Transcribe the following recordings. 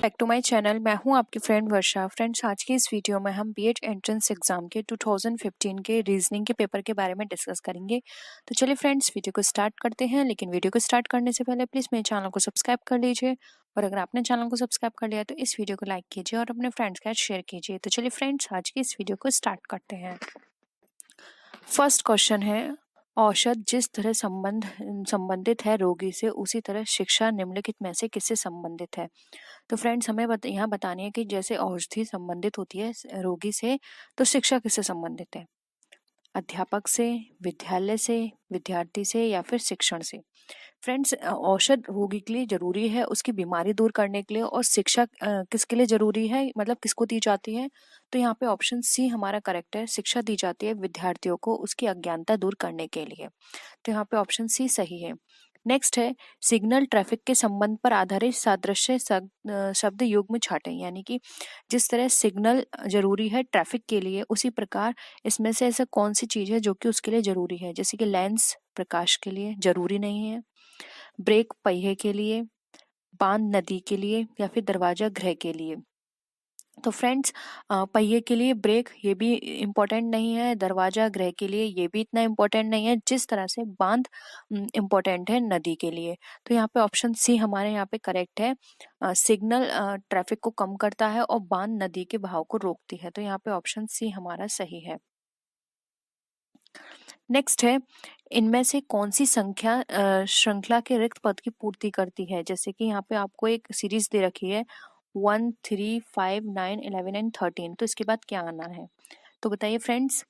Back to my channel. मैं हूं आपकी फ्रेंड वर्षा। फ्रेंड्स, आज की इस वीडियो में हम बीएड एंट्रेंस एग्जाम के 2015 के रीजनिंग के पेपर के बारे में डिस्कस करेंगे। तो चलिए फ्रेंड्स, वीडियो को स्टार्ट करते हैं। लेकिन वीडियो को स्टार्ट करने से पहले प्लीज़ मेरे चैनल को सब्सक्राइब कर लीजिए, और अगर आपने चैनल को सब्सक्राइब कर लिया तो इस वीडियो को लाइक कीजिए और अपने फ्रेंड्स के साथ शेयर कीजिए। तो चलिए फ्रेंड्स, आज की इस वीडियो को स्टार्ट करते हैं। फर्स्ट क्वेश्चन है, औषध जिस तरह संबंधित है रोगी से, उसी तरह शिक्षा निम्नलिखित में से किससे संबंधित है। तो फ्रेंड्स, हमें यहाँ बतानी है कि जैसे औषधि संबंधित होती है रोगी से, तो शिक्षा किससे संबंधित है। अध्यापक से, विद्यालय से, विद्यार्थी से, या फिर शिक्षण से। फ्रेंड्स, औषध रोगी के लिए जरूरी है उसकी बीमारी दूर करने के लिए, और शिक्षा किसके लिए जरूरी है, मतलब किसको दी जाती है। तो यहाँ पे ऑप्शन सी हमारा करेक्ट है। शिक्षा दी जाती है विद्यार्थियों को उसकी अज्ञानता दूर करने के लिए। तो यहाँ पे ऑप्शन सी सही है। नेक्स्ट है, सिग्नल ट्रैफिक के संबंध पर आधारित सादृश्य शब्द युग्म छाटें। यानी कि जिस तरह सिग्नल जरूरी है ट्रैफिक के लिए, उसी प्रकार इसमें से ऐसा कौन सी चीज है जो कि उसके लिए जरूरी है। जैसे कि लेंस प्रकाश के लिए जरूरी नहीं है, ब्रेक पहिए के लिए, बांध नदी के लिए, या फिर दरवाजा गृह के लिए। तो फ्रेंड्स, पहिए के लिए ब्रेक ये भी इम्पोर्टेंट नहीं है, दरवाजा गृह के लिए ये भी इतना इम्पोर्टेंट नहीं है जिस तरह से बांध इम्पोर्टेंट है नदी के लिए। तो यहाँ पे ऑप्शन सी हमारे यहाँ पे करेक्ट है। सिग्नल ट्रैफिक को कम करता है और बांध नदी के बहाव को रोकती है। तो यहाँ पे ऑप्शन सी हमारा सही है। नेक्स्ट है, इनमें से कौन सी संख्या श्रृंखला के रिक्त पद की पूर्ति करती है। जैसे कि यहाँ पे आपको एक सीरीज दे रखी है 1, 3, 5, 9, 11 एंड 13। तो इसके बाद क्या आना है, तो बताइए फ्रेंड्स।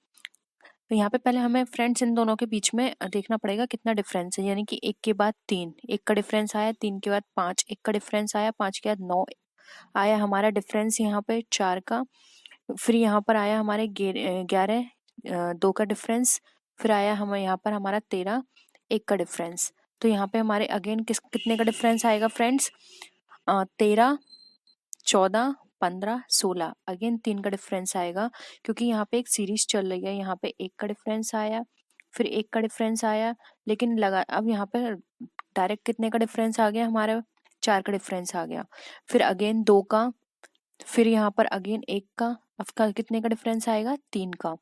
तो यहाँ पे पहले हमें फ्रेंड्स इन दोनों के बीच में देखना पड़ेगा कितना डिफरेंस है। यानी कि 1 के बाद 3, 1 का डिफरेंस आया, 3 के बाद 5, 1 का डिफरेंस आया, 5 के बाद 9 आया हमारा डिफरेंस यहाँ पे 4 का। फिर यहाँ पर आया हमारे 11, 2 का डिफरेंस। फिर आया हमें यहाँ पर हमारा 13, 1 का डिफरेंस। तो यहाँ पे हमारे अगेन कितने का डिफरेंस आएगा फ्रेंड्स, 13, 14, 15, 16। अगेन 3 का डिफरेंस आएगा, क्योंकि यहाँ पे एक सीरीज चल रही है। यहाँ पे 1 का डिफरेंस आया, फिर 1 का डिफरेंस आया, लेकिन लगा अब यहाँ पे डायरेक्ट कितने का डिफरेंस आ गया हमारे, 4 का डिफरेंस आ गया। फिर अगेन 2 का, फिर यहाँ पर अगेन 1 का, अब कितने का डिफरेंस आएगा, 3 का।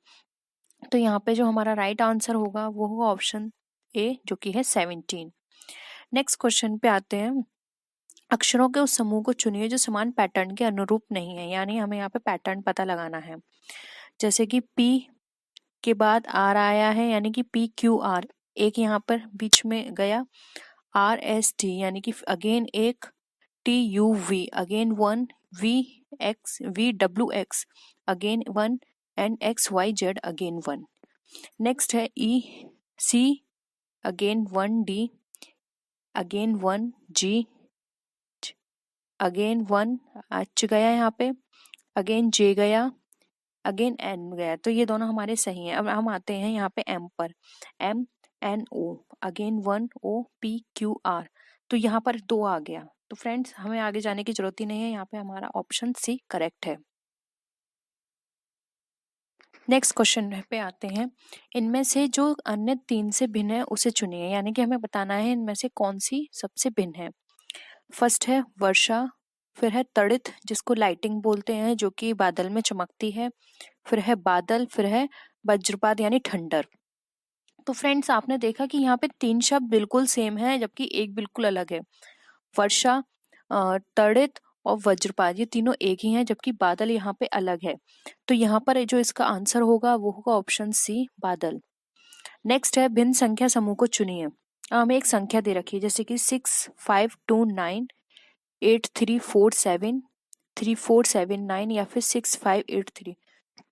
तो यहाँ पे जो हमारा राइट आंसर होगा वो होगा ऑप्शन ए, जो कि है 17। नेक्स्ट क्वेश्चन पे आते हैं। अक्षरों के उस समूह को चुनिए जो समान पैटर्न के अनुरूप नहीं है। यानी हमें यहाँ पे पैटर्न पता लगाना है। जैसे कि P के बाद R आया है, यानी कि PQR, एक यहाँ पर बीच में गया। RST यानी कि अगेन एक, TUV again 1, VWX again 1, and XYZ again 1। Next है EC again 1D again 1G again 1 H गया यहाँ पे, अगेन J गया, अगेन N गया। तो ये दोनों हमारे सही हैं। अब हम आते हैं यहाँ पे M पर, MNO अगेन 1 OPQR। तो यहाँ पर 2 आ गया। तो फ्रेंड्स, हमें आगे जाने की जरूरत ही नहीं है, यहाँ पे हमारा ऑप्शन सी करेक्ट है। नेक्स्ट क्वेश्चन पे आते हैं। इनमें से जो अन्य 3 से भिन्न है उसे चुनिए। यानी कि हमें बताना है इनमें से कौन सी सबसे भिन्न है। फर्स्ट है वर्षा, फिर है तड़ित जिसको लाइटिंग बोलते हैं, जो कि बादल में चमकती है, फिर है बादल, फिर है वज्रपात यानी ठंडर। तो फ्रेंड्स, आपने देखा कि यहाँ पे 3 शब्द बिल्कुल सेम है, जबकि एक बिल्कुल अलग है। वर्षा, तड़ित और वज्रपात, ये तीनों एक ही हैं, जबकि बादल यहाँ पे अलग है। तो यहाँ पर जो इसका आंसर होगा वो होगा ऑप्शन सी, बादल। नेक्स्ट है, भिन्न संख्या समूह को चुनिए। हमें एक संख्या दे रखी है, जैसे कि 6, 5, 2, 9, 8, 3, 4, 7, 3, 4, 7, 9, या फिर 6, 5, 8, 3।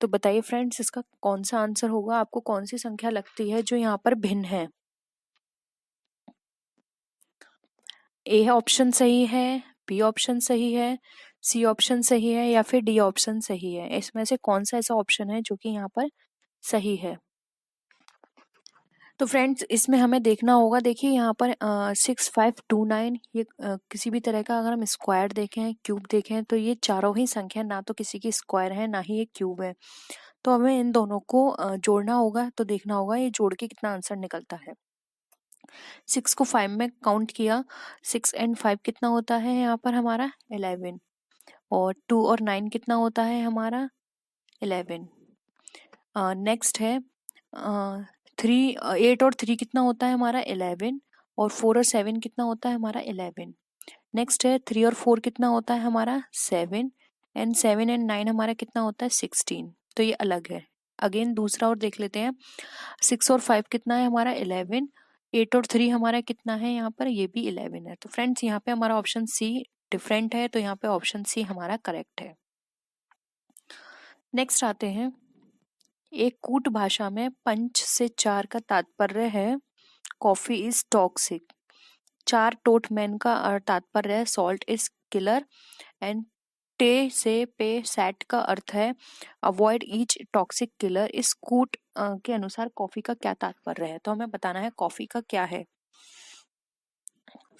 तो बताइए फ्रेंड्स, इसका कौन सा आंसर होगा। आपको कौन सी संख्या लगती है जो यहाँ पर भिन्न है। ए ऑप्शन सही है, बी ऑप्शन सही है, सी ऑप्शन सही है, या फिर डी ऑप्शन सही है। इसमें से कौन सा ऐसा ऑप्शन है जो कि यहाँ पर सही है। तो फ्रेंड्स, इसमें हमें देखना होगा। देखिए यहाँ पर 6, 5, 2, 9, ये किसी भी तरह का अगर हम स्क्वायर देखें, क्यूब देखें, तो ये चारों ही संख्या ना तो किसी की स्क्वायर है ना ही ये क्यूब है। तो हमें इन दोनों को जोड़ना होगा। तो देखना होगा ये जोड़ के कितना आंसर निकलता है। 6 को 5 में काउंट किया, 6 एंड 5 कितना होता है यहाँ पर हमारा 11। और 2 और 9 कितना होता है हमारा 11। नेक्स्ट है 8 और 3 कितना होता है हमारा 11, और 4 और 7 कितना होता है हमारा 11। नेक्स्ट है 3 और 4 कितना होता है हमारा 7, एंड 7 एंड 9 हमारा कितना होता है 16। तो ये अलग है। अगेन दूसरा और देख लेते हैं। 6 और 5 कितना है हमारा 11, 8 और 3 हमारा कितना है यहाँ पर, ये भी 11 है। तो फ्रेंड्स यहाँ पे हमारा ऑप्शन सी डिफरेंट है, तो यहाँ पे ऑप्शन सी हमारा करेक्ट है। नेक्स्ट आते हैं, एक कूट भाषा में 5 से 4 का तात्पर्य है कॉफी इज टॉक्सिक। 4 टोट मैन का तात्पर्य है सॉल्ट इज किलर, एंड टे से पे सेट का अर्थ है अवॉइड ईच टॉक्सिक किलर। इस कूट के अनुसार कॉफी का क्या तात्पर्य है, तो हमें बताना है कॉफी का क्या है।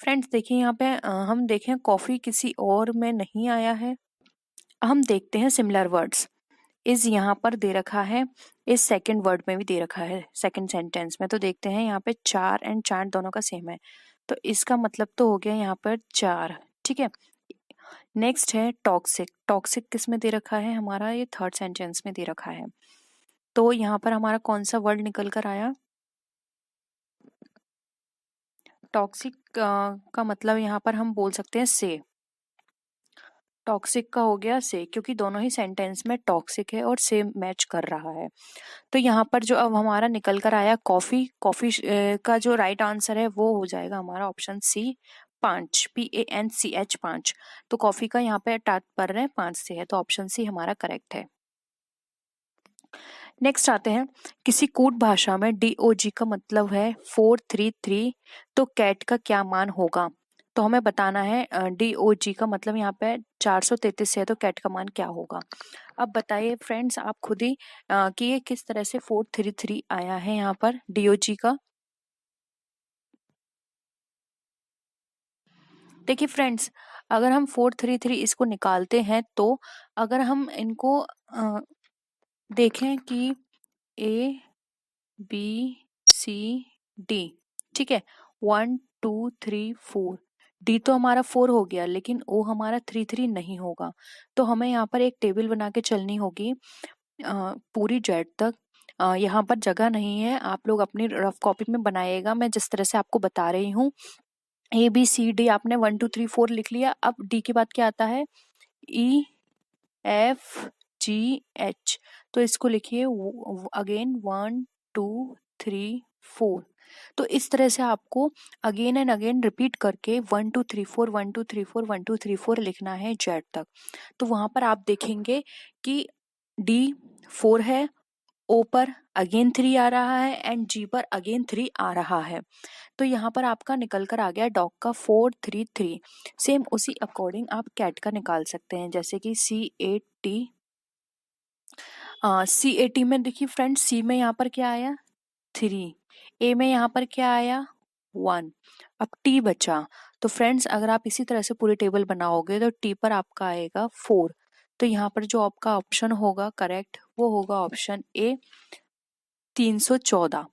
फ्रेंड्स देखिए यहाँ पे हम देखें कॉफी किसी और में नहीं आया है। हम देखते हैं सिमिलर वर्ड्स। इज यहाँ पर दे रखा है, इस सेकंड वर्ड में भी दे रखा है सेकंड सेंटेंस में। तो देखते हैं यहाँ पे 4 एंड चार्ट दोनों का सेम है, तो इसका मतलब तो हो गया यहाँ पर 4। ठीक है। नेक्स्ट है टॉक्सिक। टॉक्सिक किस में दे रखा है हमारा, ये थर्ड सेंटेंस में दे रखा है। तो यहाँ पर हमारा कौन सा वर्ड निकल कर आया, टॉक्सिक का मतलब यहाँ पर हम बोल सकते हैं से। टॉक्सिक का हो गया से, क्योंकि दोनों ही सेंटेंस में टॉक्सिक है और से मैच कर रहा है। तो यहाँ पर जो अब हमारा निकल कर आया कॉफी, कॉफी का जो राइट आंसर है वो हो जाएगा हमारा ऑप्शन सी 5, PANCH 5। तो कॉफी का यहाँ पे तात्पर्य 5 से है, तो ऑप्शन सी हमारा करेक्ट है। नेक्स्ट आते हैं, किसी कूट भाषा में DOG का मतलब है 433, तो कैट का क्या मान होगा। तो हमें बताना है DOG का मतलब यहाँ पे 433 है, तो कैट का मान क्या होगा। अब बताइए फ्रेंड्स आप खुद ही कि ये किस तरह से 433 आया है यहाँ पर DOG का। देखिए फ्रेंड्स, अगर हम 433 इसको निकालते हैं, तो अगर हम इनको देखें कि ABCD, ठीक है, 1 2 3 4, डी तो हमारा 4 हो गया, लेकिन ओ हमारा 3 नहीं होगा। तो हमें यहाँ पर एक टेबल बना के चलनी होगी पूरी जेड तक। यहाँ पर जगह नहीं है, आप लोग अपनी रफ कॉपी में बनाइएगा। मैं जिस तरह से आपको बता रही हूँ, ABCD आपने 1 2 3 4 लिख लिया। अब डी के बाद क्या आता है, EFGH, तो इसको लिखिए अगेन 1 2 3 4। तो इस तरह से आपको अगेन एंड अगेन रिपीट करके 1 2 3 4 1 2 3 4 1 2 3 4 लिखना है जेड तक। तो वहां पर आप देखेंगे कि डी 4 है, ओ पर अगेन 3 आ रहा है, एंड जी पर अगेन 3 आ रहा है। तो यहाँ पर आपका निकल कर आ गया डॉग का 433। सेम उसी अकॉर्डिंग आप कैट का निकाल सकते हैं, जैसे कि C80 में देखिए फ्रेंड्स, सी में यहाँ पर क्या आया 3, ए में यहाँ पर क्या आया 1, अब टी बचा। तो फ्रेंड्स अगर आप इसी तरह से पूरी टेबल बनाओगे तो टी पर आपका आएगा 4। तो यहाँ पर जो आपका ऑप्शन होगा करेक्ट, वो होगा ऑप्शन ए 314।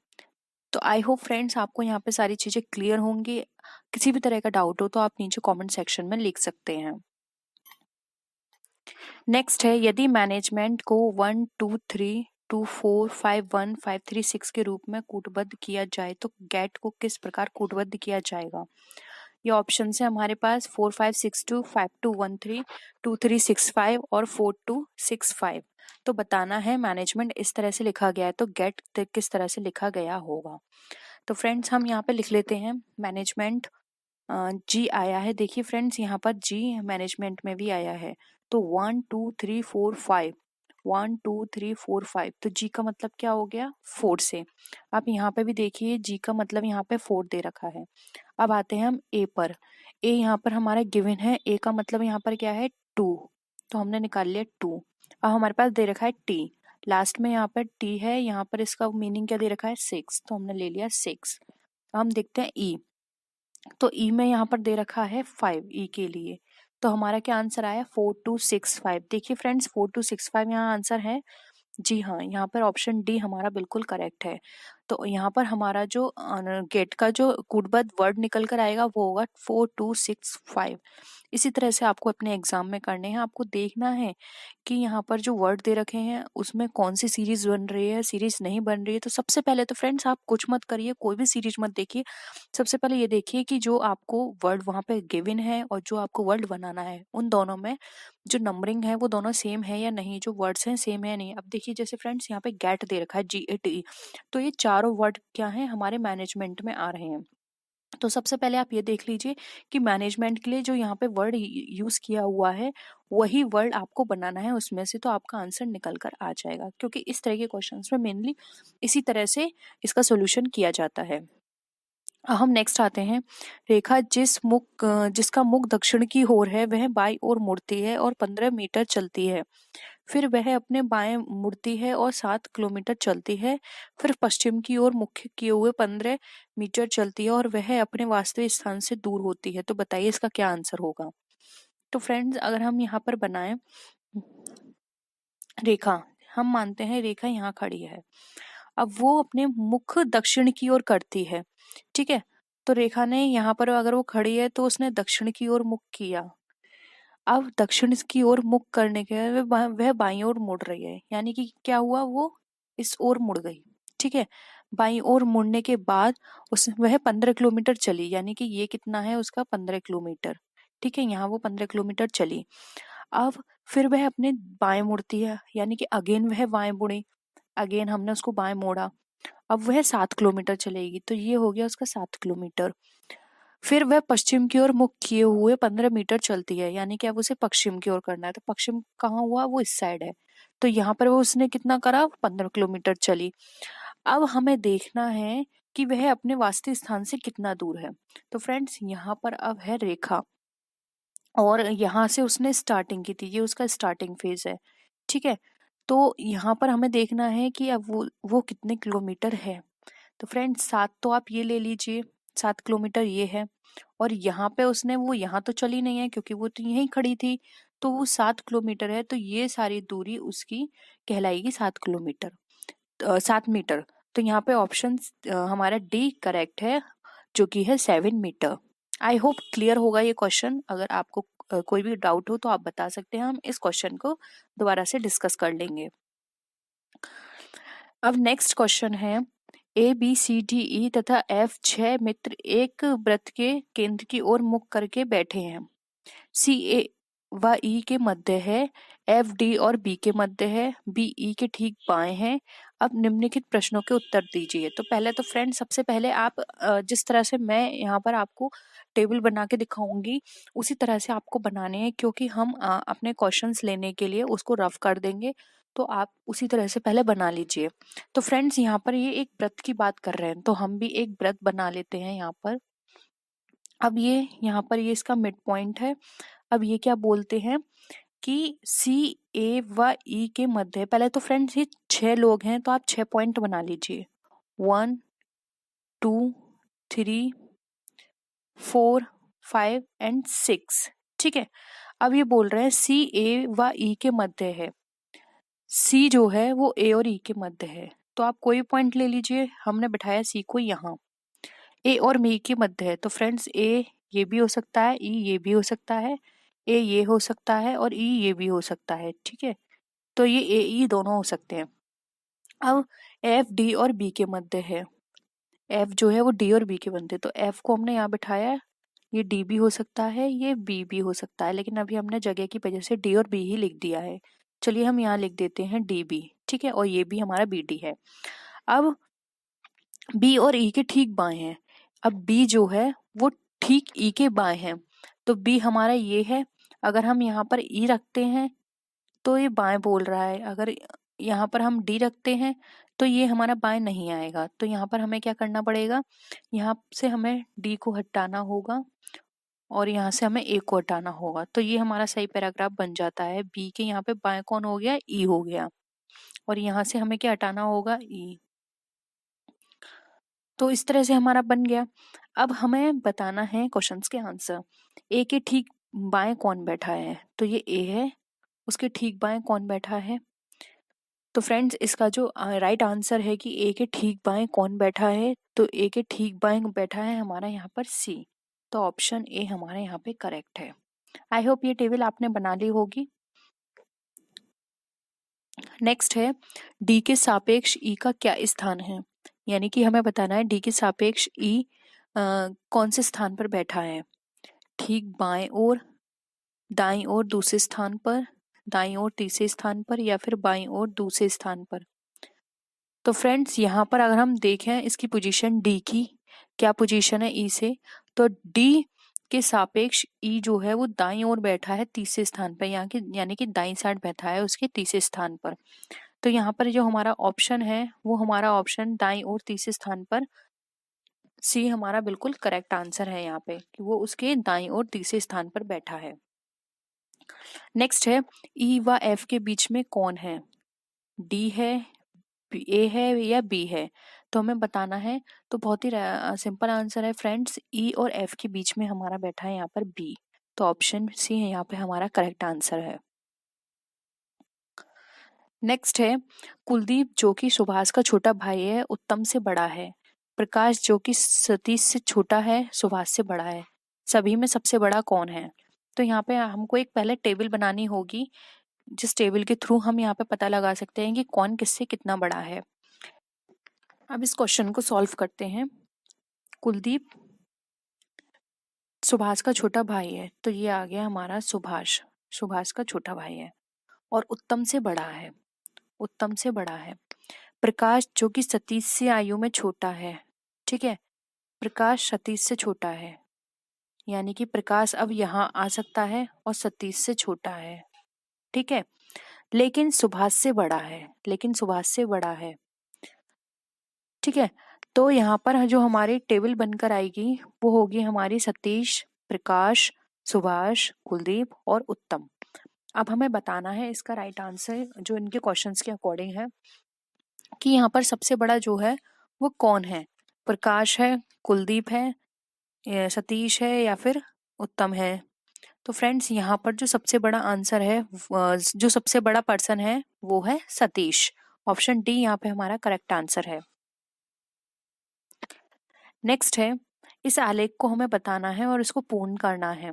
तो आई होप फ्रेंड्स आपको यहाँ पे सारी चीजें क्लियर होंगी। किसी भी तरह का डाउट हो तो आप नीचे कमेंट सेक्शन में लिख सकते हैं। नेक्स्ट है, यदि मैनेजमेंट को 1 2 3 2 4 5 1 5 3 6 के रूप में कूटबद्ध किया जाए तो गेट को किस प्रकार कूटबद्ध किया जाएगा। ये ऑप्शन है हमारे पास 4 5 6 2 5 2 1 3 2 3 6 5 और 4 2 6 5। तो बताना है मैनेजमेंट इस तरह से लिखा गया है तो गेट किस तरह से लिखा गया होगा। तो फ्रेंड्स हम यहाँ पे लिख लेते हैं मैनेजमेंट, जी आया है। देखिए फ्रेंड्स यहाँ पर जी मैनेजमेंट में भी आया है। तो 1 2 3 4 5, 1 2 3 4 5, तो जी का मतलब क्या हो गया 4 से। आप यहाँ पे भी देखिए जी का मतलब यहाँ पे 4 दे रखा है। अब आते हैं हम ए पर। ए यहाँ पर हमारा गिवन है, ए का मतलब यहाँ पर क्या है 2, तो हमने निकाल लिया 2। अब हमारे पास दे रखा है टी, लास्ट में यहाँ पर टी है, यहाँ पर इसका मीनिंग क्या दे रखा है 6, तो हमने ले लिया 6। हम देखते हैं ई, तो ई में यहाँ पर दे रखा है 5 ई के लिए। तो हमारा क्या आंसर आया 4265। देखिए फ्रेंड्स 4265 यहाँ आंसर है। जी हाँ, यहाँ पर ऑप्शन डी हमारा बिल्कुल करेक्ट है। तो यहाँ पर हमारा जो गेट का जो गुडबद वर्ड निकल कर आएगा वो होगा 4265। इसी तरह से आपको अपने एग्जाम में करने हैं। आपको देखना है कि यहाँ पर जो वर्ड दे रखे हैं उसमें कौन सी सीरीज बन रही है, सीरीज नहीं बन रही है। तो सबसे पहले तो फ्रेंड्स आप कुछ मत करिए, कोई भी सीरीज मत देखिए। सबसे पहले ये देखिए कि जो आपको वर्ड वहाँ पे गिवन है और जो आपको वर्ड बनाना है उन दोनों में जो नंबरिंग है वो दोनों सेम है या नहीं, जो वर्ड्स हैं सेम है या नहीं। अब देखिए जैसे फ्रेंड्स यहाँ पे गेट दे रखा है GATE, तो ये चारों वर्ड क्या है हमारे मैनेजमेंट में आ रहे हैं। तो सबसे पहले आप ये देख लीजिए कि मैनेजमेंट के लिए जो यहाँ पे वर्ड यूज किया हुआ है वही वर्ड आपको बनाना है उसमें से, तो आपका आंसर निकल कर आ जाएगा, क्योंकि इस तरह के क्वेश्चंस में मेनली इसी तरह से इसका सोल्यूशन किया जाता है। हम नेक्स्ट आते हैं। रेखा जिसका मुख दक्षिण की ओर है वह बाईं ओर मुड़ती है और 15 मीटर चलती है। फिर वह अपने बाएं मुड़ती है और 7 किलोमीटर चलती है। फिर पश्चिम की ओर मुख किए हुए 15 मीटर चलती है और वह अपने वास्तविक स्थान से दूर होती है। तो बताइए इसका क्या आंसर होगा। तो फ्रेंड्स अगर हम यहाँ पर बनाएं रेखा, हम मानते हैं रेखा यहाँ खड़ी है। अब वो अपने मुख दक्षिण की ओर करती है, ठीक है। तो रेखा ने यहाँ पर अगर वो खड़ी है तो उसने दक्षिण की ओर मुख किया। अब दक्षिण की ओर मुख करने के वह बाईं ओर मुड़ रही है, यानी कि क्या हुआ, वो इस ओर मुड़ गई, ठीक है। बाईं ओर मुड़ने के बाद वह 15 किलोमीटर चली, यानी कि ये कितना है उसका 15 किलोमीटर, ठीक है। यहाँ वो 15 किलोमीटर चली। अब फिर वह अपने बाएं मुड़ती है, यानी कि अगेन वह बाएं मुड़ी, अगेन हमने उसको बाएं मोड़ा। अब वह 7 किलोमीटर चलेगी, तो ये हो गया उसका 7 किलोमीटर। फिर वह पश्चिम की ओर मुख किए हुए 15 मीटर चलती है, यानी कि अब उसे पश्चिम की ओर करना है। तो पश्चिम कहाँ हुआ, वो इस साइड है। तो यहाँ पर वो उसने कितना करा, 15 किलोमीटर चली। अब हमें देखना है कि वह अपने वास्तविक स्थान से कितना दूर है। तो फ्रेंड्स यहाँ पर अब है रेखा और यहाँ से उसने स्टार्टिंग की थी, ये उसका स्टार्टिंग फेज है, ठीक है। तो यहाँ पर हमें देखना है कि अब वो कितने किलोमीटर है। तो फ्रेंड्स 7 तो आप ये ले लीजिए, 7 किलोमीटर ये है। और यहाँ पे उसने वो यहाँ तो चली नहीं है क्योंकि वो तो यहीं खड़ी थी, तो वो 7 किलोमीटर है। तो ये सारी दूरी उसकी कहलाएगी 7 किलोमीटर, 7 मीटर। तो यहाँ पे ऑप्शन हमारा डी करेक्ट है, जो कि है 7 मीटर। आई होप क्लियर होगा ये क्वेश्चन। अगर आपको कोई भी डाउट हो तो आप बता सकते हैं, हम इस क्वेश्चन को दोबारा से डिस्कस कर लेंगे। अब नेक्स्ट क्वेश्चन है, ABCDE तथा F 6 मित्र एक वृत्त के केंद्र की ओर मुख करके बैठे हैं। CA व E के मध्य है, FD और B के मध्य है, BE के ठीक बाएं है। अब निम्नलिखित प्रश्नों के उत्तर दीजिए। तो पहले तो फ्रेंड सबसे पहले आप जिस तरह से मैं यहाँ पर आपको टेबल बना के दिखाऊंगी उसी तरह से आपको बनाने हैं, क्योंकि हम अपने क्वेश्चंस लेने के लिए उसको रफ कर देंगे। तो आप उसी तरह से पहले बना लीजिए। तो फ्रेंड्स यहाँ पर ये एक व्रत की बात कर रहे हैं, तो हम भी एक व्रत बना लेते हैं यहाँ पर। अब ये यहाँ पर ये इसका मिड पॉइंट है। अब ये क्या बोलते हैं कि CA व E के मध्य, पहले तो फ्रेंड्स ये 6 लोग हैं तो आप 6 पॉइंट बना लीजिए, 1 2 3 4 5 एंड 6, ठीक है। अब ये बोल रहे हैं CA व E के मध्य है, C जो है वो A और E के मध्य है। तो आप कोई पॉइंट ले लीजिए, हमने बिठाया C को यहाँ। A और B के मध्य है, तो फ्रेंड्स A ये भी हो सकता है, E ये भी हो सकता है, A ये हो सकता है और E ये भी हो सकता है, ठीक है। तो ये A E दोनों हो सकते हैं। अब F D और B के मध्य है, F जो है वो D और B के मध्य, तो F को हमने यहाँ बिठाया, ये D भी हो सकता है, ये B भी हो सकता है, लेकिन अभी हमने जगह की वजह से D और B ही लिख दिया है। चलिए हम यहाँ लिख देते हैं DB, ठीक है, और ये भी हमारा BD है। अब B और E के ठीक बाएं हैं। अब B जो है वो ठीक E के बाएं है, तो B हमारा ये है। अगर हम यहाँ पर E रखते हैं तो ये बाएं बोल रहा है, अगर यहाँ पर हम D रखते हैं तो ये हमारा बाएं नहीं आएगा। तो यहाँ पर हमें क्या करना पड़ेगा, यहाँ से हमें D को हटाना होगा और यहाँ से हमें A को हटाना होगा। तो ये हमारा सही पैराग्राफ बन जाता है। B के यहाँ पे बाएं कौन हो गया, E हो गया, और यहाँ से हमें क्या हटाना होगा, E। तो इस तरह से हमारा बन गया। अब हमें बताना है क्वेश्चंस के आंसर। ए के ठीक बाएं कौन बैठा है, तो ये ए है, उसके ठीक बाएं कौन बैठा है, तो फ्रेंड्स इसका जो राइट आंसर है कि ए के ठीक बाएं कौन बैठा है, तो ए के ठीक बाएं बैठा है हमारा यहाँ पर सी। तो ऑप्शन ए हमारे यहाँ पे करेक्ट है। आई होप ये टेबल आपने बना ली होगी। नेक्स्ट है डी के सापेक्ष ई का क्या स्थान है, यानी कि हमें बताना है डी के सापेक्ष ई कौन से स्थान पर बैठा है। ठीक बाएं ओर, दाईं ओर दूसरे स्थान पर, दाईं ओर तीसरे स्थान पर, या फिर बाईं ओर दूसरे स्थान पर। तो फ्रेंड्स यहाँ पर अगर हम देखें इसकी पोजीशन डी की क्या पोजीशन है ई से, तो डी के सापेक्ष ई जो है वो दाईं ओर बैठा है तीसरे स्थान पर, यहाँ की यानी कि दाईं साइड बैठा है उसके तीसरे स्थान पर। तो यहाँ पर जो हमारा ऑप्शन है वो हमारा ऑप्शन दाईं ओर तीसरे स्थान पर, सी हमारा बिल्कुल करेक्ट आंसर है यहाँ पे कि वो उसके दाईं ओर तीसरे स्थान पर बैठा है। नेक्स्ट है ई व एफ के बीच में कौन है, डी है, ए है या बी है। तो हमें बताना है, तो बहुत ही सिंपल आंसर है फ्रेंड्स, ई और एफ के बीच में हमारा बैठा है यहाँ पर बी। तो ऑप्शन सी है यहाँ पे हमारा करेक्ट आंसर है। नेक्स्ट है कुलदीप जो कि सुभाष का छोटा भाई है उत्तम से बड़ा है, प्रकाश जो कि सतीश से छोटा है सुभाष से बड़ा है, सभी में सबसे बड़ा कौन है। तो यहाँ पे हमको एक पहले टेबल बनानी होगी, जिस टेबल के थ्रू हम यहाँ पे पता लगा सकते हैं कि कौन किससे कितना बड़ा है। अब इस क्वेश्चन को सॉल्व करते हैं। कुलदीप सुभाष का छोटा भाई है, तो ये आ गया हमारा सुभाष, सुभाष का छोटा भाई है और उत्तम से बड़ा है, उत्तम से बड़ा है। प्रकाश जो कि सतीश से आयु में छोटा है, ठीक है, प्रकाश सतीश से छोटा है, यानी कि प्रकाश अब यहाँ आ सकता है और सतीश से छोटा है, ठीक है, लेकिन सुभाष से बड़ा है, लेकिन सुभाष से बड़ा है, ठीक है। तो यहाँ पर जो हमारी टेबल बनकर आएगी वो होगी हमारी सतीश, प्रकाश, सुभाष, कुलदीप और उत्तम। अब हमें बताना है इसका राइट आंसर जो इनके क्वेश्चंस के अकॉर्डिंग है कि यहाँ पर सबसे बड़ा जो है वो कौन है, प्रकाश है, कुलदीप है, सतीश है या फिर उत्तम है। तो फ्रेंड्स यहाँ पर जो सबसे बड़ा आंसर है, जो सबसे बड़ा पर्सन है वो है सतीश। ऑप्शन डी यहाँ पे हमारा करेक्ट आंसर है। नेक्स्ट है इस आलेख को हमें बताना है और इसको पूर्ण करना है।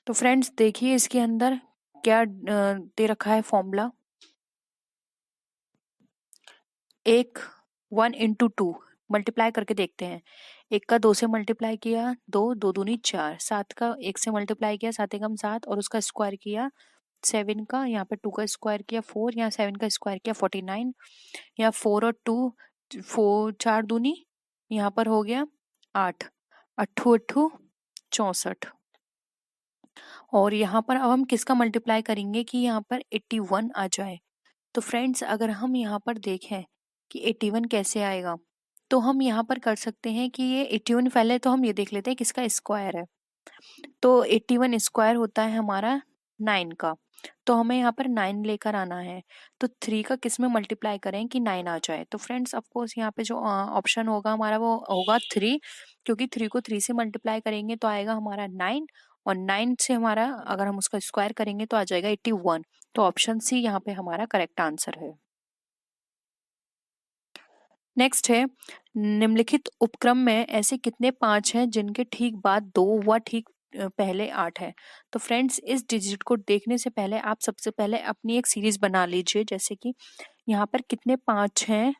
तो फ्रेंड्स देखिए इसके अंदर क्या दे रखा है फॉर्मूला, एक 1 इंटू 2 मल्टीप्लाई करके देखते हैं। एक का 2 से मल्टीप्लाई किया 2, 2 दूनी 4, 7 का 1 से मल्टीप्लाई किया 7 एकम 7 और उसका स्क्वायर किया 7 का, यहाँ पे 2 का स्क्वायर किया 4, यहाँ 7 का स्क्वायर किया 49, यहाँ 4 और 2 4 4 दूनी यहाँ पर हो गया 8, 8 8 64। और यहाँ पर अब हम किसका मल्टीप्लाई करेंगे कि यहाँ पर 81 आ जाए। तो फ्रेंड्स अगर हम यहाँ पर देखें कि 81 कैसे आएगा, तो हम यहाँ पर कर सकते हैं कि ये 81 पहले तो हम ये देख लेते हैं किसका स्क्वायर है। तो 81 स्क्वायर होता है हमारा 9 का, तो हमें यहाँ पर 9 लेकर आना है। तो 3 का किस में मल्टीप्लाई करें कि 9 आ जाए। तो फ्रेंड्स ऑफकोर्स यहाँ पे जो ऑप्शन होगा हमारा वो होगा 3, क्योंकि 3 को 3 से मल्टीप्लाई करेंगे तो आएगा हमारा 9, और 9 से हमारा अगर हम उसका स्क्वायर करेंगे तो आ जाएगा 81। तो ऑप्शन सी यहाँ पे हमारा करेक्ट आंसर है। नेक्स्ट है निम्नलिखित उपक्रम में ऐसे कितने 5 हैं जिनके ठीक बाद 2 व ठीक पहले 8 है। तो फ्रेंड्स इस डिजिट को देखने से पहले आप सबसे पहले अपनी एक सीरीज बना लीजिए, जैसे कि यहाँ पर कितने 5 हैं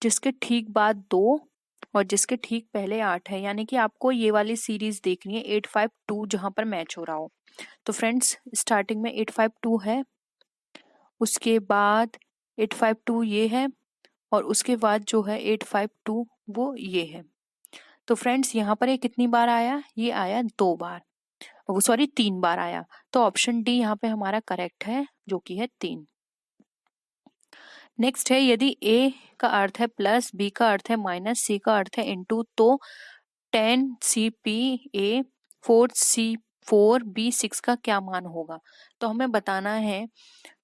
जिसके ठीक बाद 2 और जिसके ठीक पहले 8 है, यानी कि आपको ये वाली सीरीज देखनी है 852 जहां पर मैच हो रहा हो। तो फ्रेंड्स स्टार्टिंग में 852 है, उसके बाद 852 ये है, और उसके बाद जो है 852 वो ये है। तो फ्रेंड्स यहाँ पर ये कितनी बार आया, ये आया 2 बार, वो सॉरी 3 बार आया। तो ऑप्शन डी यहाँ पे हमारा करेक्ट है जो कि है 3। नेक्स्ट है यदि ए का अर्थ है प्लस, बी का अर्थ है माइनस, सी का अर्थ है इनटू, तो 10 C P A 4 C 4 B 6 का क्या मान होगा। तो हमें बताना है,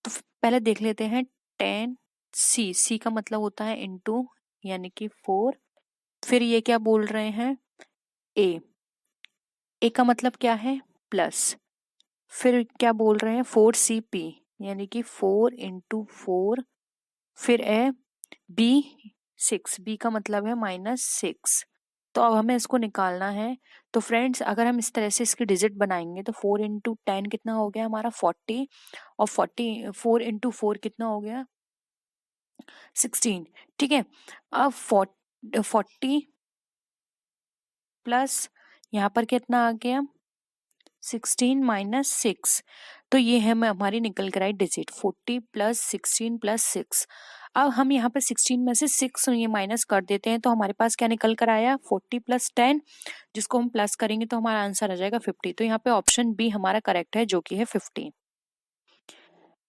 तो पहले देख लेते हैं 10 सी का मतलब होता है इनटू यानी कि 4, फिर ये क्या बोल रहे हैं ए का मतलब क्या है प्लस, फिर क्या बोल रहे हैं 4 सी पी यानी कि 4 इंटू 4, फिर है बी 6, बी का मतलब है -6। तो अब हमें इसको निकालना है। तो फ्रेंड्स अगर हम इस तरह से इसकी डिजिट बनाएंगे तो 4 इंटू 10 कितना हो गया हमारा 40, और 4 इंटू 4 कितना हो गया 16। ठीक है, अब 40 प्लस यहाँ पर कितना आ गया 16 माइनस 6। तो ये है हमारी निकल कर आई डिजिट 40 प्लस 16 प्लस 6। अब हम यहाँ पर 16 में से 6 ये माइनस कर देते हैं तो हमारे पास क्या निकल कर आया 40 प्लस 10, जिसको हम प्लस करेंगे तो हमारा आंसर आ जाएगा 50। तो यहाँ पे ऑप्शन बी हमारा करेक्ट है, जो कि है 50।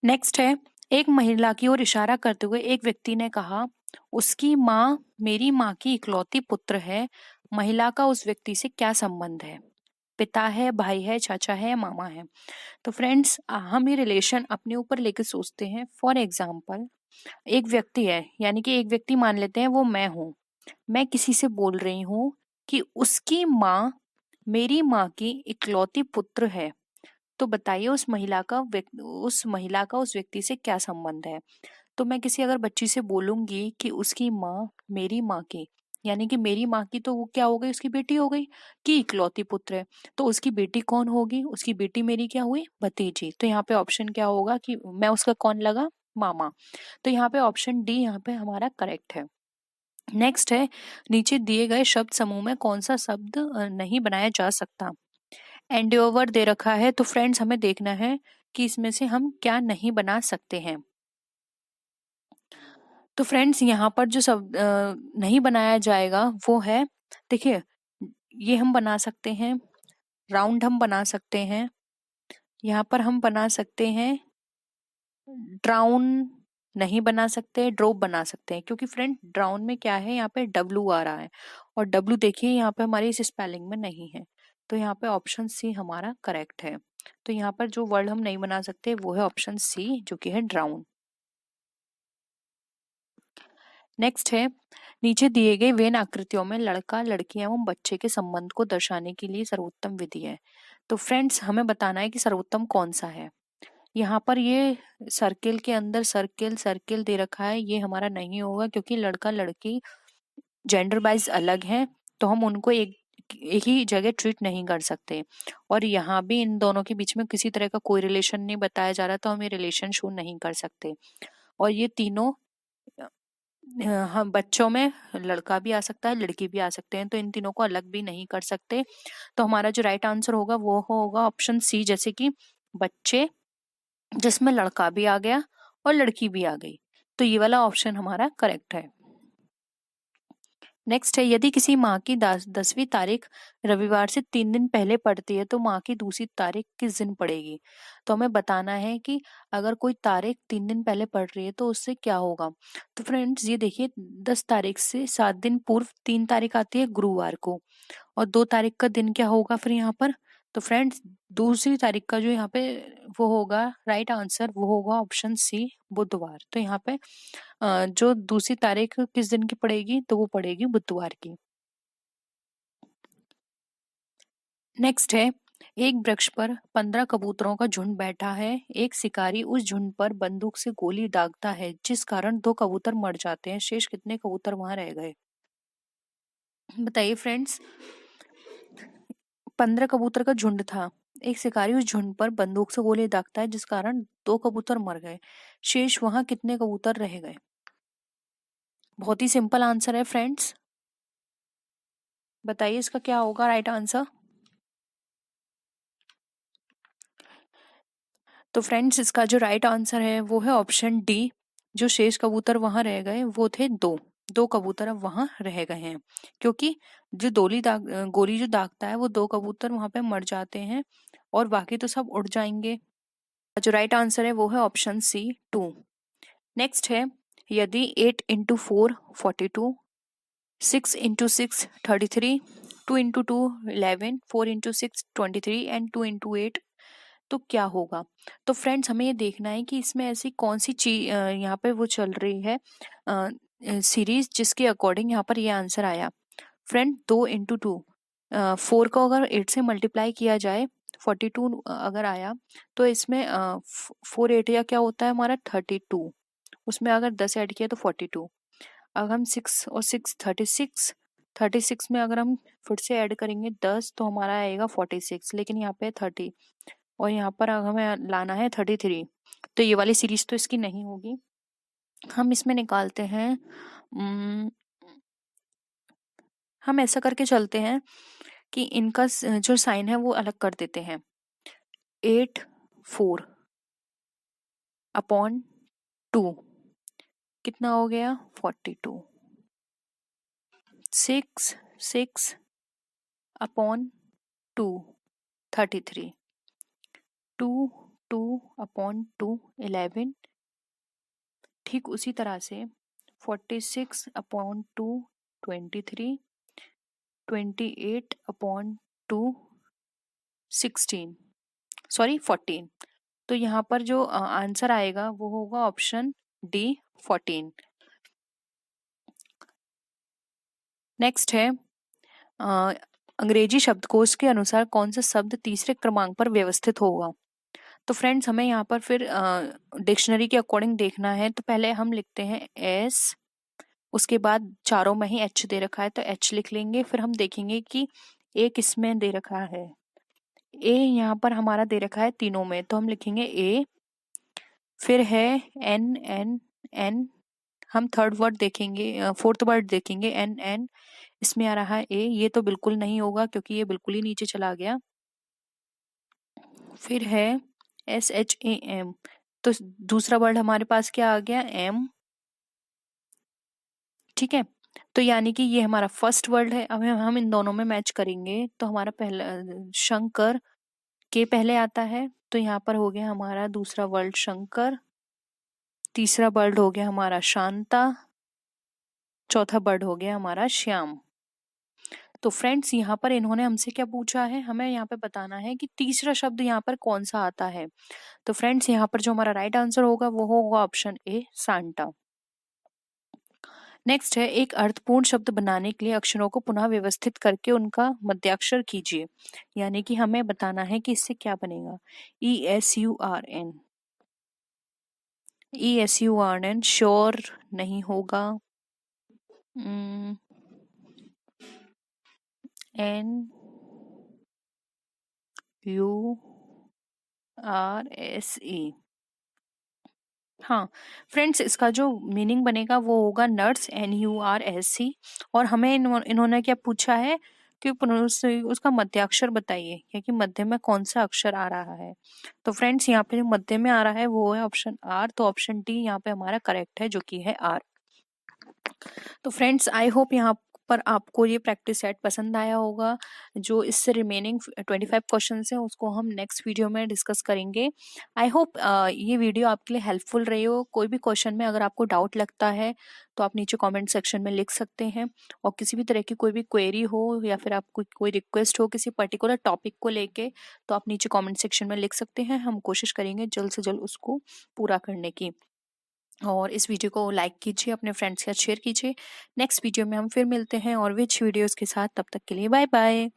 नेक्स्ट है, एक महिला की ओर इशारा करते हुए एक व्यक्ति ने कहा, उसकी माँ मेरी माँ की इकलौती पुत्र है। महिला का उस व्यक्ति से क्या संबंध है? पिता है, भाई है, चाचा है, मामा है। तो फ्रेंड्स हम ये रिलेशन अपने ऊपर लेके सोचते हैं। फॉर एग्जाम्पल एक व्यक्ति है, यानी कि एक व्यक्ति मान लेते हैं वो मैं हूँ। मैं किसी से बोल रही हूँ कि उसकी माँ मेरी माँ की इकलौती पुत्र है। तो बताइए उस महिला का उस व्यक्ति से क्या संबंध है? तो मैं किसी अगर बच्ची से बोलूंगी कि उसकी माँ मेरी माँ की, यानी कि मेरी माँ की, तो वो क्या हो गई उसकी बेटी हो गई कि इकलौती पुत्र है। तो उसकी बेटी कौन होगी? उसकी बेटी मेरी क्या हुई? भतीजी। तो यहाँ पे ऑप्शन क्या होगा कि मैं उसका कौन लगा? मामा। तो यहाँ पे ऑप्शन डी यहाँ पे हमारा करेक्ट है। नेक्स्ट है, नीचे दिए गए शब्द समूह में कौन सा शब्द नहीं बनाया जा सकता? एंडिओवर दे रखा है, तो फ्रेंड्स हमें देखना है कि इसमें से हम क्या नहीं बना सकते हैं। तो फ्रेंड्स यहाँ पर जो शब्द नहीं बनाया जाएगा वो है, देखिए ये हम बना सकते हैं, राउंड हम बना सकते हैं, यहाँ पर हम बना सकते हैं ड्राउन, नहीं बना सकते, ड्रॉप बना सकते हैं। क्योंकि फ्रेंड ड्राउन में क्या है, यहाँ पे डब्लू आ रहा है, और डब्लू देखिए यहाँ पे हमारी इस स्पेलिंग में नहीं है। तो यहाँ पे ऑप्शन सी हमारा करेक्ट है। तो यहाँ पर जो वर्ड हम नहीं बना सकते वो है ऑप्शन सी, जो कि है ड्राउन। नेक्स्ट है, नीचे दिए गए वेन आकृतियों में लड़का, लड़की एवं बच्चे के संबंध को दर्शाने के लिए सर्वोत्तम विधि है। तो फ्रेंड्स हमें बताना है कि सर्वोत्तम कौन सा है। यहाँ पर ये सर्किल के अंदर सर्किल सर्किल दे रखा है, ये हमारा नहीं होगा क्योंकि लड़का लड़की जेंडर वाइज अलग हैं, तो हम उनको एक ही जगह ट्रीट नहीं कर सकते। और यहाँ भी इन दोनों के बीच में किसी तरह का कोई रिलेशन नहीं बताया जा रहा, तो हम ये रिलेशन शो नहीं कर सकते। और ये तीनों हम बच्चों में लड़का भी आ सकता है, लड़की भी आ सकते हैं, तो इन तीनों को अलग भी नहीं कर सकते। तो हमारा जो राइट आंसर होगा वो होगा ऑप्शन सी, जैसे कि बच्चे, जिसमें लड़का भी आ गया और लड़की भी आ गई। तो ये वाला ऑप्शन हमारा करेक्ट है। नेक्स्ट है, यदि किसी माह की 10वीं तारीख रविवार से 3 दिन पहले पड़ती है तो माह की दूसरी तारीख किस दिन पड़ेगी? तो हमें बताना है कि अगर कोई तारीख 3 दिन पहले पड़ रही है तो उससे क्या होगा। तो फ्रेंड्स ये देखिए 10 तारीख से 7 दिन पूर्व 3 तारीख आती है गुरुवार को, और 2 तारीख का दिन क्या होगा फिर यहाँ पर? तो फ्रेंड्स दूसरी तारीख का जो यहाँ पे वो होगा राइट आंसर, वो होगा ऑप्शन सी, बुधवार। तो यहाँ पे जो दूसरी तारीख किस दिन की पड़ेगी? तो वो पड़ेगी बुधवार की। नेक्स्ट है, एक वृक्ष पर 15 कबूतरों का झुंड बैठा है। एक शिकारी उस झुंड पर बंदूक से गोली दागता है, जिस कारण 2 कबूतर मर जाते हैं। शेष कितने कबूतर वहां रह गए? बताइए फ्रेंड्स। 15 कबूतर का झुंड था, एक शिकारी उस झुंड पर बंदूक से गोली दागता है, जिस कारण 2 कबूतर मर गए। शेष वहां कितने कबूतर रह गए? बहुत ही सिंपल आंसर है फ्रेंड्स, बताइए इसका क्या होगा राइट आंसर। तो फ्रेंड्स इसका जो राइट आंसर है वो है ऑप्शन डी। जो शेष कबूतर वहां रह गए वो थे 2 कबूतर अब वहां रह गए हैं, क्योंकि जो गोली जो दागता है वो 2 कबूतर वहां पे मर जाते हैं, और बाकी तो सब उड़ जाएंगे। जो राइट आंसर है वो है ऑप्शन सी 2। नेक्स्ट है, यदि 8 into 4 42, 6 into 6 33, 2 into 2 11, 4 into 6 23 and 2 into 8, तो क्या होगा? तो फ्रेंड्स हमें ये देखना है कि इसमें ऐसी कौन सी चीज यहाँ पे वो चल रही है सीरीज, जिसके अकॉर्डिंग यहाँ पर ये आंसर आया। फ्रेंड 2 इंटू 2, 4 को अगर 8 से मल्टीप्लाई किया जाए 42 अगर आया तो इसमें 4 8 या क्या होता है हमारा 32, उसमें अगर 10 ऐड किया तो 42। अगर हम 6 और 6 36 में अगर हम फिर से ऐड करेंगे 10 तो हमारा आएगा 46, लेकिन यहाँ पे 30 और यहाँ पर अगर हमें लाना है 33, तो ये वाली सीरीज तो इसकी नहीं होगी। हम इसमें निकालते हैं, हम ऐसा करके चलते हैं कि इनका जो साइन है वो अलग कर देते हैं। 8 4 अपॉन 2 कितना हो गया 42। 6 6 अपॉन 2 33। 2 2 अपॉन 2 11। ठीक उसी तरह से 46 अपॉन 2 23। 28 upon 2 16, sorry 14। तो यहाँ पर जो आंसर आएगा वो होगा ऑप्शन डी 14। नेक्स्ट है अंग्रेजी शब्दकोश के अनुसार कौन सा शब्द तीसरे क्रमांक पर व्यवस्थित होगा। तो फ्रेंड्स हमें यहाँ पर फिर डिक्शनरी के अकॉर्डिंग देखना है। तो पहले हम लिखते हैं एस, उसके बाद चारों में ही एच दे रखा है तो एच लिख लेंगे। फिर हम देखेंगे कि ए किसमें दे रखा है, ए यहाँ पर हमारा दे रखा है तीनों में, तो हम लिखेंगे ए। फिर है एन एन एन, हम थर्ड वर्ड देखेंगे, फोर्थ वर्ड देखेंगे एन एन, इसमें आ रहा है ए, ये तो बिल्कुल नहीं होगा क्योंकि ये बिल्कुल ही नीचे चला गया। फिर है एस एच ए एम, तो दूसरा वर्ड हमारे पास क्या आ गया एम, ठीक है। तो यानी कि ये हमारा फर्स्ट वर्ड है। अब हम इन दोनों में मैच करेंगे तो हमारा पहला शंकर के पहले आता है, तो यहाँ पर हो गया हमारा दूसरा वर्ड शंकर। तीसरा वर्ड हो गया हमारा शांता। चौथा वर्ड हो गया हमारा श्याम। तो फ्रेंड्स यहाँ पर इन्होंने हमसे क्या पूछा है, हमें यहाँ पे बताना है कि तीसरा शब्द यहाँ पर कौन सा आता है। तो फ्रेंड्स यहाँ पर जो हमारा राइट आंसर होगा वो होगा ऑप्शन ए सांता। नेक्स्ट है एक अर्थपूर्ण शब्द बनाने के लिए अक्षरों को पुनः व्यवस्थित करके उनका मध्याक्षर कीजिए। यानी कि हमें बताना है कि इससे क्या बनेगा। ESURN, ESURN श्योर नहीं होगा। NURSE, हाँ फ्रेंड्स इसका जो मीनिंग बनेगा वो होगा नर्स, NURSE। और हमें इन्होंने क्या पूछा है कि उसका मध्याक्षर बताइए, क्योंकि मध्य में कौन सा अक्षर आ रहा है। तो फ्रेंड्स यहाँ पे जो मध्य में आ रहा है वो है ऑप्शन आर, तो ऑप्शन डी यहाँ पे हमारा करेक्ट है जो कि है आर। तो फ्रेंड्स आई होप यहाँ पर आपको ये प्रैक्टिस सेट पसंद आया होगा। जो इससे रिमेनिंग 25 क्वेश्चन हैं उसको हम नेक्स्ट वीडियो में डिस्कस करेंगे। आई होप ये वीडियो आपके लिए हेल्पफुल रही हो। कोई भी क्वेश्चन में अगर आपको डाउट लगता है तो आप नीचे कमेंट सेक्शन में लिख सकते हैं, और किसी भी तरह की कोई भी क्वेरी हो या फिर आपको कोई रिक्वेस्ट हो किसी पर्टिकुलर टॉपिक को लेके तो आप नीचे कमेंट सेक्शन में लिख सकते हैं। हम कोशिश करेंगे जल्द से जल्द उसको पूरा करने की। और इस वीडियो को लाइक कीजिए, अपने फ्रेंड्स के साथ शेयर कीजिए। नेक्स्ट वीडियो में हम फिर मिलते हैं और विच वीडियोस के साथ। तब तक के लिए बाय बाय।